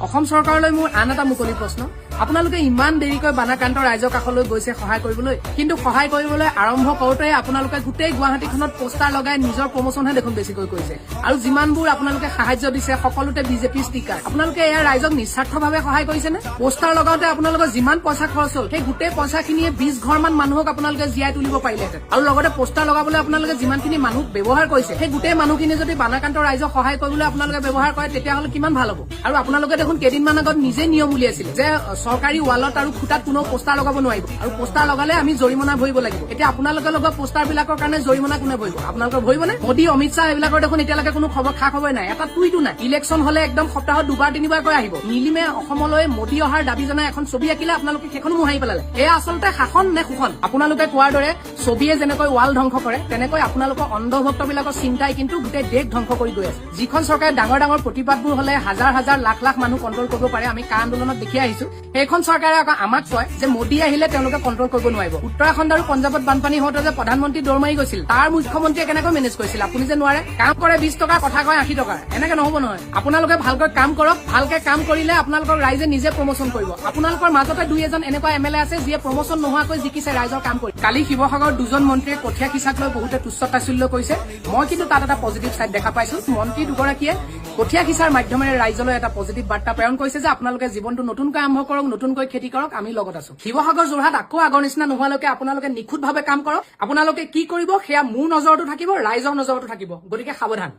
অসম চৰকাৰলৈ মোৰ আন এটা মুকলি প্ৰশ্ন, আপোনালোকে ইমান দেৰিকৈ বানাক্ৰান্ত ৰাইজৰ কাষলৈ গৈছে সহায় কৰিবলৈ, কিন্তু সহায় কৰিবলৈ আৰম্ভ কৰোঁতে আপোনালোকে গোটেই গুৱাহাটীখনত পোষ্টাৰ লগাই নিজৰ প্ৰমোচনহে দেখোন বেছিকৈ কৰিছে। আৰু যিমানবোৰ আপোনালোকে সাহায্য দিছে সকলোতে বিজেপি ষ্টিকাৰ। আপোনালোকে এয়া ৰাইজক নিস্বাৰ্থভাৱে সহায় কৰিছেনে? পোষ্টাৰ লগাওঁতে আপোনালোকৰ যিমান পইচা খৰচ হ'ল সেই গোটেই পইচাখিনিয়ে 20 ঘৰমান মানুহক আপোনালোকে জীয়াই তুলিব পাৰিলেহেঁতেন। আৰু লগতে পোষ্টাৰ লগাবলৈ আপোনালোকে যিমানখিনি মানুহ ব্যৱহাৰ কৰিছে সেই গোটেই মানুহখিনি যদি বানাক্ৰান্ত ৰাইজক সহায় কৰিবলৈ আপোনালোকে ব্যৱহাৰ কৰে তেতিয়াহ'লে কিমান ভাল হ'ব। আৰু আপোনালোকে দেখোন কেইদিনমান আগত নিজে নিয়ম উলিয়াইছিল যে চৰকাৰী ৱালত আৰু খুঁটাত কোনো পোষ্টাৰ লগাব নোৱাৰিব, আৰু পোষ্টাৰ লগালে আমি জৰিমনা ভৰিব লাগিব। এতিয়া আপোনালোকে লগোৱা পোষ্টাৰ বিলাকৰ কাৰণে জৰিমনা কোনে ভৰিব? আপোনালোকে ভৰিবনে? মোদী, অমিত শ্বাহ এইবিলাকৰ দেখোন এতিয়ালৈকে কোনো খা খবৰ নাই, এটা টুইটো নাই। ইলেকশ্যন হলে একদম সপ্তাহত 2-3বাৰকৈ আহিব। নিলিমে অসমলৈ মোদী অহাৰ দাবী জনাই এখন ছবি আঁকিলে, আপোনালোকে সেইখনো মোহাৰি পেলালে। এয়া আচলতে শাসন নে শোষণ? আপোনালোকে কোৱাৰ দৰে ছবিয়ে যেনেকৈ ৱাল ধ্বংস কৰে তেনেকৈ আপোনালোকৰ অন্ধভক্তবিলাকৰ চিন্তাই কিন্তু গোটেই দেশ ধ্বংস কৰি গৈ আছে। যিখন চৰকাৰে ডাঙৰ ডাঙৰ প্ৰতিবাদবোৰ হলে হাজাৰ হাজাৰ লাখ লাখ মানুহ কণ্ট্ৰল কৰিব পাৰে, আমি কা আন্দোলনত দেখি আহিছো, সেইখন চৰকাৰে আকৌ আমাক কয় যে মোদী আহিলে তেওঁলোকে কণ্ট্ৰল কৰিব নোৱাৰিব। উত্তৰাখণ্ড আৰু পঞ্জাৱত বানপানী হওঁতে যে প্ৰধানমন্ত্ৰী দৌৰ মাৰি গৈছিল, তাৰ মুখ্যমন্ত্ৰীয়ে কেনেকৈ মেনেজ কৰিছিল? আপুনি যে নোৱাৰে, কাম কৰে 20 টকা, কথা কয় 80 টকা, এনেকে নহব নহয়। আপোনালোকে ভালকৈ কাম কৰক, ভালকে কাম কৰিলে আপোনালোকৰ ৰাইজে নিজে প্ৰমোচন কৰিব। আপোনালোকৰ মাজতে 2-এজন এনেকুৱা এমএলএ আছে যিয়ে প্ৰমোচন নোহোৱাকৈ জিকিছে ৰাইজৰ কাম কৰি। কালি শিৱসাগৰ 2জন মন্ত্ৰীয়ে কঠীয়া সিঁচাক লৈ বহুতে তুচ্ছ তাচ্ছিল্য কৰিছে। মই কিন্তু তাত এটা পজিটিভ চাইড দেখা পাইছো। মন্ত্ৰী দুগৰাকীয়ে কঠীয়া সিঁচাৰ মাধ্যমেৰে ৰাইজলৈ এটা পজিটিভ বাৰ্তা প্ৰেৰণ কৰিছে যে আপোনালোকে জীৱনটো নতুনকৈ আৰম্ভ কৰক, নতুনকৈ খেতি কৰক, আমি লগত আছো। শিৱসাগৰ যোৰহাট আকৌ আগৰ নিচিনা নোহোৱালৈকে আপোনালোকে নিখুঁতভাৱে কাম কৰক। আপোনালোকে কি কৰিব সেয়া মোৰ নজৰতো থাকিব, ৰাইজৰ নজৰতো থাকিব, গতিকে সাৱধান।